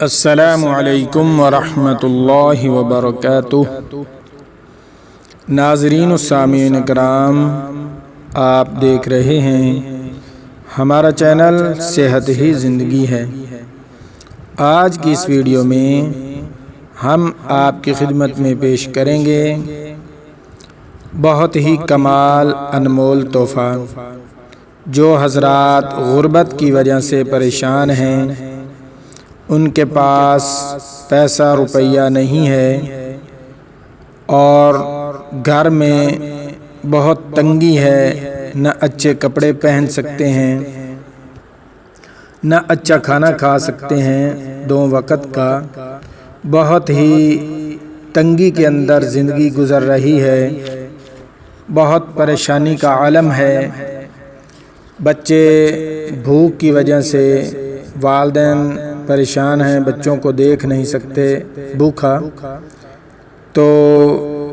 السلام علیکم ورحمۃ اللہ وبرکاتہ۔ ناظرین و سامعین کرام، آپ دیکھ رہے ہیں ہمارا چینل صحت ہی زندگی ہے۔ آج کی اس ویڈیو میں ہم آپ کی خدمت میں پیش کریں گے بہت ہی کمال انمول تحفہ۔ جو حضرات غربت کی وجہ سے پریشان ہیں، ان کے پاس پیسہ روپیہ نہیں ہے اور گھر میں بہت تنگی ہے، نہ اچھے کپڑے پہن سکتے ہیں، نہ اچھا کھانا کھا سکتے ہیں، 2 وقت کا بہت ہی تنگی کے اندر زندگی گزر رہی ہے، بہت پریشانی کا عالم ہے۔ بچے بھوک کی وجہ سے، والدین پریشان ہیں، بچوں کو دیکھ نہیں سکتے بھوکا۔ تو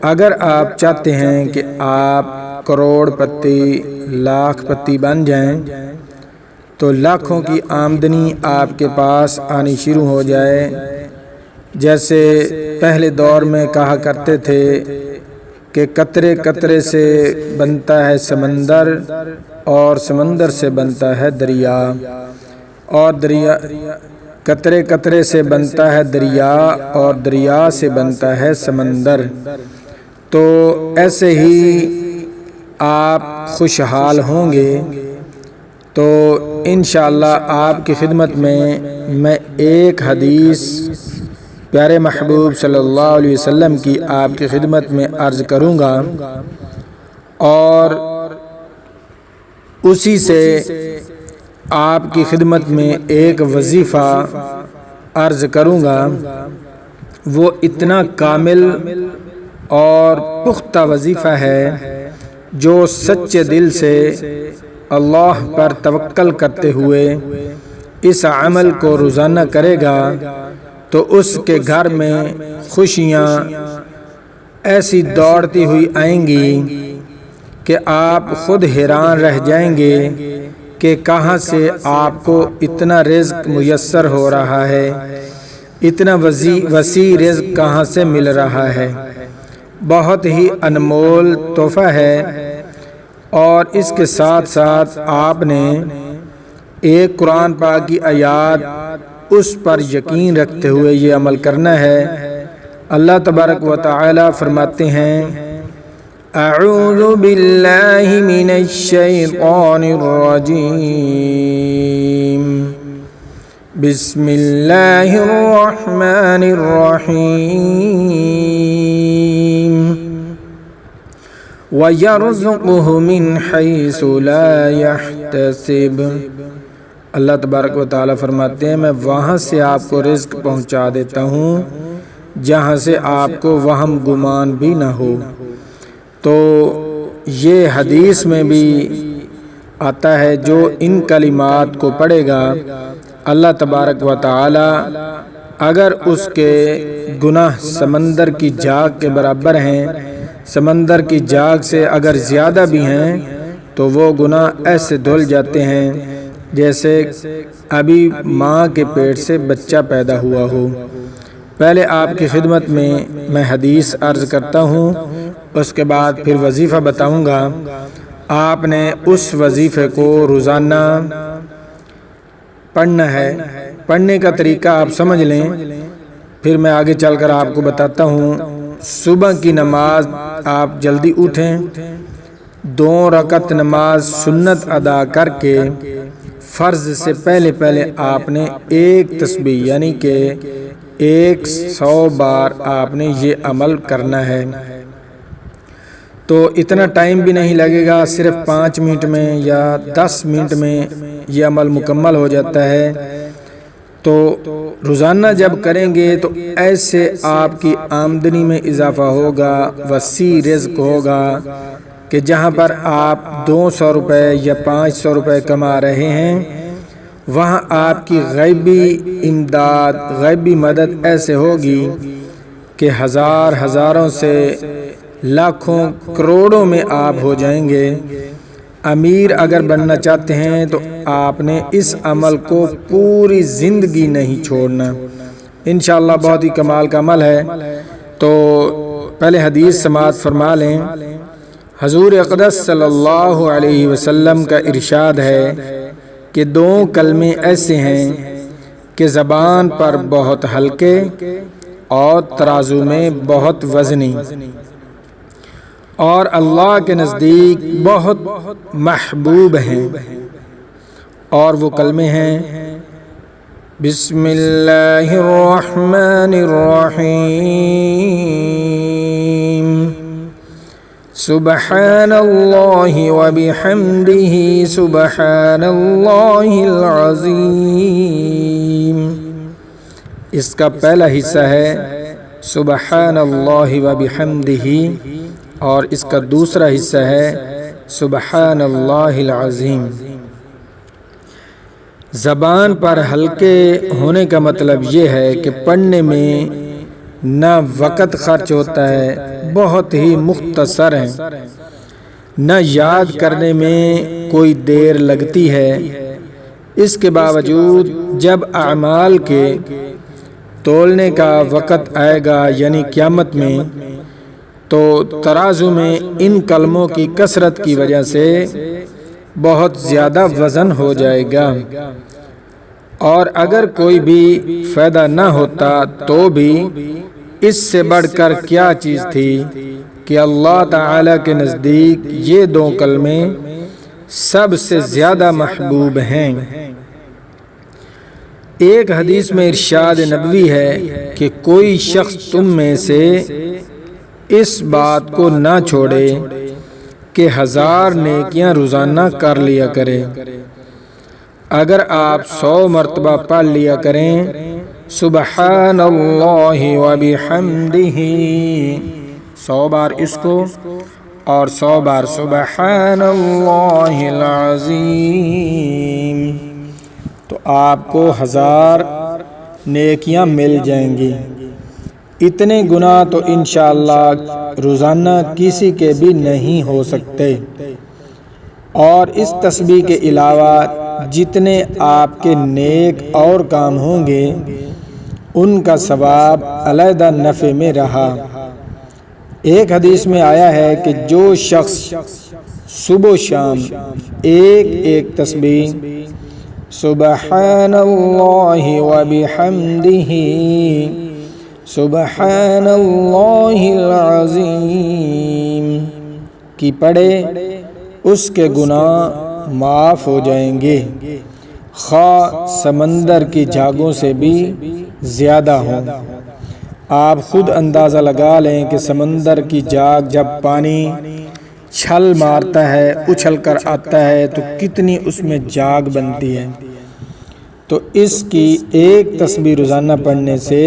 اگر آپ چاہتے ہیں کہ آپ کروڑ پتی، لاکھ پتی بن جائیں، تو لاکھوں کی آمدنی آپ کے پاس آنی شروع ہو جائے، جیسے پہلے دور میں کہا کرتے تھے کہ قطرے قطرے سے بنتا ہے سمندر اور سمندر سے بنتا ہے دریا، اور قطرے قطرے سے بنتا ہے دریا اور دریا سے بنتا ہے سمندر۔ تو ایسے ہی آپ خوشحال ہوں گے۔ تو انشاءاللہ آپ کی خدمت میں ایک حدیث پیارے محبوب صلی اللہ علیہ وسلم کی آپ کی خدمت میں عرض کروں گا، اور اسی سے آپ کی خدمت میں ایک وظیفہ عرض کروں گا۔ وہ اتنا کامل اور پختہ وظیفہ ہے، جو سچے دل سے اللہ پر توکل کرتے ہوئے اس عمل کو روزانہ کرے گا، تو اس کے گھر میں خوشیاں ایسی دوڑتی ہوئی آئیں گی کہ آپ خود حیران رہ جائیں گے کہ کہاں سے آپ کو اتنا رزق میسر ہو رہا ہے، اتنا وسیع رزق کہاں سے مل رہا ہے۔ بہت ہی انمول تحفہ ہے، اور اس کے ساتھ ساتھ آپ نے ایک قرآن پاک کی آیات اس پر یقین رکھتے ہوئے یہ عمل کرنا ہے۔ اللہ تبارک و تعالی فرماتے ہیں، اعوذ باللہ من الشیطان الرجیم، بسم اللہ الرحمن الرحیم، وَيَرْزُقْهُ مِنْ حَيْثُ لَا يَحْتَسِبُ۔ اللہ تبارک و تعالی فرماتے ہیں، میں وہاں سے آپ کو رزق پہنچا دیتا ہوں جہاں سے آپ کو وہم گمان بھی نہ ہو۔ تو یہ حدیث میں بھی آتا ہے، جو ان کلمات کو پڑھے گا، اللہ تبارک و تعالی اگر اس کے گناہ سمندر کی جھاگ کے برابر ہیں، سمندر کی جھاگ سے اگر زیادہ بھی ہیں، تو وہ گناہ ایسے دھل جاتے ہیں جیسے ابھی ماں کے پیٹ سے بچہ پیدا ہوا ہو۔ پہلے آپ کی خدمت میں حدیث عرض کرتا ہوں، اس کے بعد پھر وظیفہ بتاؤں گا۔ آپ نے اس وظیفے کو روزانہ پڑھنا ہے۔ پڑھنے کا طریقہ آپ سمجھ لیں، پھر میں آگے چل کر آپ کو بتاتا ہوں۔ صبح کی نماز آپ جلدی اٹھیں، 2 رکعت نماز سنت ادا کر کے فرض سے پہلے آپ نے ایک تسبیح یعنی کہ 100 بار آپ نے یہ عمل کرنا ہے۔ تو اتنا ٹائم بھی نہیں لگے گا، صرف 5 منٹ میں یا 10 منٹ میں یہ عمل مکمل ہو جاتا ہے۔ تو روزانہ جب کریں گے تو ایسے آپ کی آمدنی میں اضافہ ہوگا، وسیع رزق ہوگا کہ جہاں پر آپ 200 روپے یا 500 روپے کما رہے ہیں، وہاں آپ کی غیبی امداد، غیبی مدد ایسے ہوگی کہ ہزاروں سے لاکھوں کروڑوں میں آپ ہو جائیں گے۔ امیر اگر بننا چاہتے ہیں تو آپ نے اس عمل کو پوری زندگی نہیں چھوڑنا۔ انشاءاللہ بہت ہی کمال کا عمل ہے۔ تو پہلے حدیث سماعت فرما لیں۔ حضور اقدس صلی اللہ علیہ وسلم کا ارشاد ہے کہ 2 کلمے ایسے ہیں کہ زبان پر بہت ہلکے اور ترازو میں بہت وزنی، اور اللہ کے نزدیک بہت محبوب ہیں، اور وہ کلمے ہیں بسم اللہ الرحمن الرحیم، سبحان اللہ وبحمدہ، سبحان اللہ العظیم۔ اس کا پہلا حصہ ہے سبحان اللہ وبحمدہ، اور اس کا دوسرا حصہ ہے سبحان اللہ العظیم۔ زبان پر ہلکے ہونے کا مطلب یہ ہے کہ پڑھنے میں نہ وقت خرچ ہوتا ہے، بہت ہی مختصر ہے، نہ یاد کرنے میں کوئی دیر لگتی ہے۔ اس کے باوجود جب اعمال کے تولنے کا وقت آئے گا یعنی قیامت میں، تو ترازو میں ان کلموں کی کثرت کی وجہ سے بہت زیادہ وزن ہو جائے گا، اور اگر کوئی بھی فائدہ نہ ہوتا تو بھی اس سے بڑھ کر کیا چیز تھی کہ اللہ تعالی کے نزدیک یہ 2 کلمے سب سے زیادہ محبوب ہیں۔ ایک حدیث میں ارشاد نبوی ہے کہ کوئی شخص تم میں سے اس بات کو نہ چھوڑے کہ 1000 نیکیاں روزانہ کر لیا کرے۔ اگر آپ 100 مرتبہ پڑھ لیا کریں سبحان اللہ وبحمدہ، 100 بار اس کو اور 100 بار سبحان اللہ العظیم، تو آپ کو 1000 نیکیاں مل جائیں گی۔ اتنے گناہ تو انشاءاللہ روزانہ کسی کے بھی نہیں ہو سکتے، اور اس تسبیح کے علاوہ جتنے آپ کے نیک اور کام ہوں گے ان کا ثواب علیحدہ نفع میں رہا۔ ایک حدیث میں آیا ہے کہ جو شخص صبح و شام ایک تسبیح سبحان اللہ وبحمدہ، سبحان اللہ العظیم کی پڑھے، اس کے گناہ معاف ہو جائیں گے، خواہ سمندر کی جھاگوں سے بھی زیادہ ہوں۔ آپ خود اندازہ لگا لیں کہ سمندر کی جھاگ جب پانی چھل مارتا ہے، اچھل کر آتا ہے، تو کتنی اس میں جھاگ بنتی ہے۔ تو اس کی ایک تسبیح روزانہ پڑھنے سے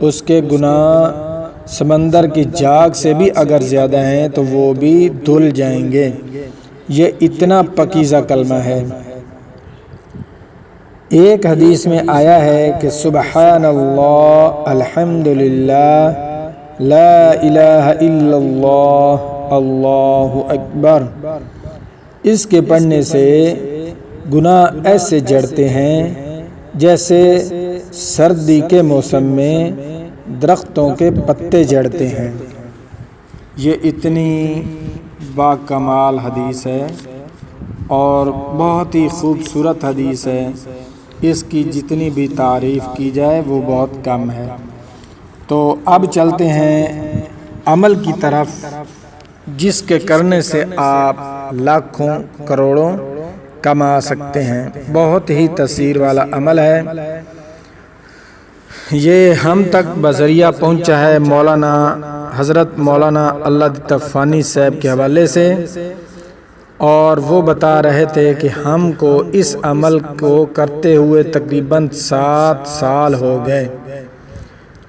اس کے گناہ سمندر کی جھاگ سے بھی اگر زیادہ ہیں تو وہ بھی دھل جائیں گے۔ یہ اتنا پکیزہ کلمہ ہے۔ ایک حدیث میں آیا ہے کہ سبحان اللہ، الحمدللہ، لا الہ الا اللہ، اللہ اکبر، اس کے پڑھنے سے گناہ ایسے جڑتے ہیں جیسے سردی کے موسم میں درختوں کے پتے جڑتے ہیں۔ یہ اتنی باکمال حدیث ہے اور بہت ہی خوبصورت حدیث ہے، اس کی جتنی بھی تعریف کی جائے وہ بہت کم ہے۔ تو اب چلتے ہیں عمل کی طرف، جس کے کرنے سے آپ لاکھوں کروڑوں کما سکتے ہیں۔ بہت ہی تاثیر والا عمل ہے۔ یہ ہم تک بذریعہ پہنچا ہے مولانا حضرت مولانا اللہ تفانی صاحب کے حوالے سے، اور وہ بتا رہے تھے کہ ہم کو اس عمل کو کرتے ہوئے تقریباً 7 سال ہو گئے،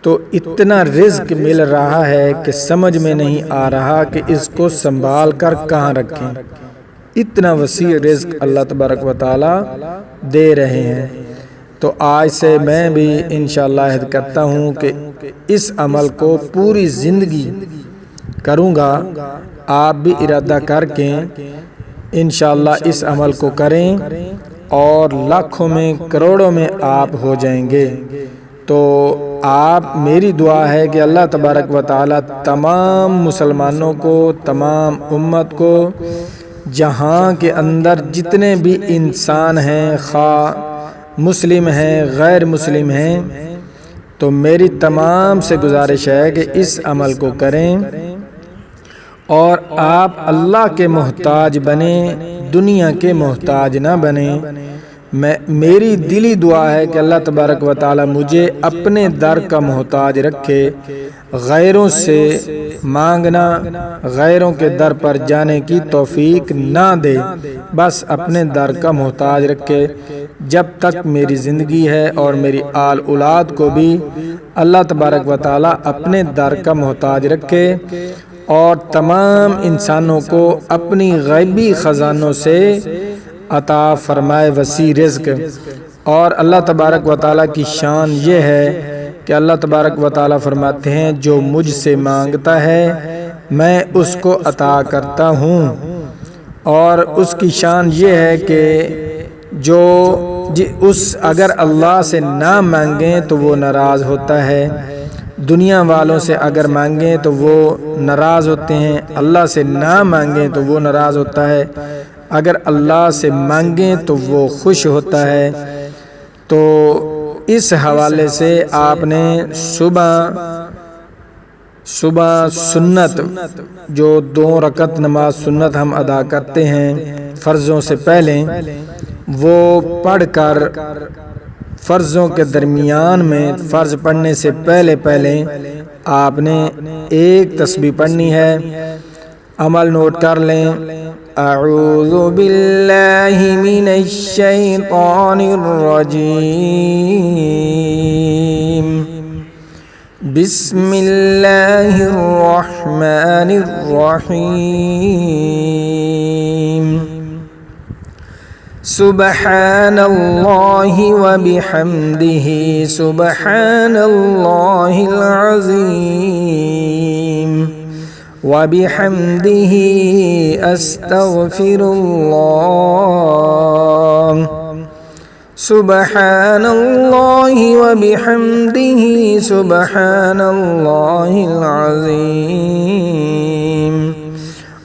تو اتنا رزق مل رہا ہے کہ سمجھ میں نہیں آ رہا کہ اس کو سنبھال کر کہاں رکھیں۔ اتنا وسیع رزق اللہ تبارک و تعالی دے رہے ہیں۔ تو آج سے میں بھی انشاءاللہ عہد کرتا ہوں کہ اس عمل کو پوری زندگی کروں گا۔ آپ بھی ارادہ کر کے انشاءاللہ اس عمل کو کریں اور لاکھوں میں کروڑوں میں آپ ہو جائیں گے۔ تو آپ میری دعا ہے کہ اللہ تبارک و تعالی تمام مسلمانوں کو، تمام امت کو، جہاں کے اندر جتنے بھی انسان ہیں، خواہ مسلم ہیں غیر مسلم ہیں، تو میری تمام سے گزارش ہے کہ اس عمل کو کریں اور آپ اللہ کے محتاج بنیں، دنیا کے محتاج نہ بنیں۔ میری دلی دعا ہے کہ اللہ تبارک و تعالی مجھے اپنے در کا محتاج رکھے، غیروں سے مانگنا، غیروں کے در پر جانے کی توفیق نہ دے، بس اپنے در کا محتاج رکھے۔ جب تک میری زندگی ہے اور میری آل اولاد کو بھی اللہ تبارک و تعالی اپنے در کا محتاج رکھے اور تمام انسانوں کو اپنی غیبی خزانوں سے عطا فرمائے وسیع رزق۔ اور اللہ تبارک و تعالی کی شان یہ ہے کہ اللہ تبارک و تعالی فرماتے ہیں جو مجھ سے مانگتا ہے میں اس کو عطا کرتا ہوں، اور اس کی شان یہ ہے کہ جو اگر اللہ سے نہ مانگیں تو وہ ناراض ہوتا ہے، دنیا والوں سے اگر مانگیں تو وہ ناراض ہوتے ہیں، اللہ سے نہ مانگیں تو وہ ناراض ہوتا ہے، اگر اللہ سے مانگیں تو وہ خوش ہوتا ہے۔ تو اس حوالے سے آپ نے صبح سنت جو 2 رکعت نماز سنت ہم ادا کرتے ہیں فرضوں سے پہلے، وہ پڑھ کر فرضوں کے درمیان میں فرض پڑھنے سے پہلے آپ نے ایک تسبیح پڑھنی ہے۔ عمل نوٹ کر لیں۔ اعوذ باللہ من الشیطان الرجیم، بسم اللہ الرحمن الرحیم، سبحان اللہ وبحمدہ، سبحان اللہ العظیم، وبحمدہ استغفر اللہ، سبحان اللہ وبحمدہ، سبحان اللہ العظیم،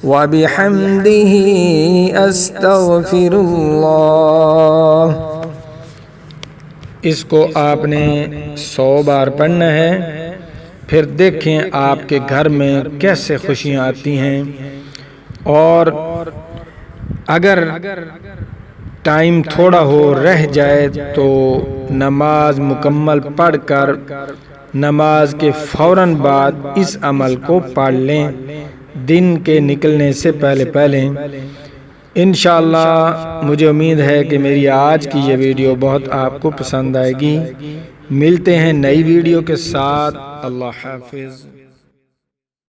وبحمدہ استغفر اللہ۔ اس کو آپ نے 100 بار پڑھنا ہے، پھر دیکھیں آپ کے گھر میں کیسے خوشیاں آتی ہیں۔ اور اگر ٹائم تھوڑا ہو رہ جائے تو نماز مکمل پڑھ کر نماز کے فوراً بعد اس عمل کو پڑھ لیں، دن کے نکلنے سے پہلے۔ انشاءاللہ مجھے امید ہے کہ میری آج کی یہ ویڈیو بہت آپ کو پسند آئے گی۔ ملتے ہیں نئی ویڈیو کے ساتھ۔ اللہ حافظ۔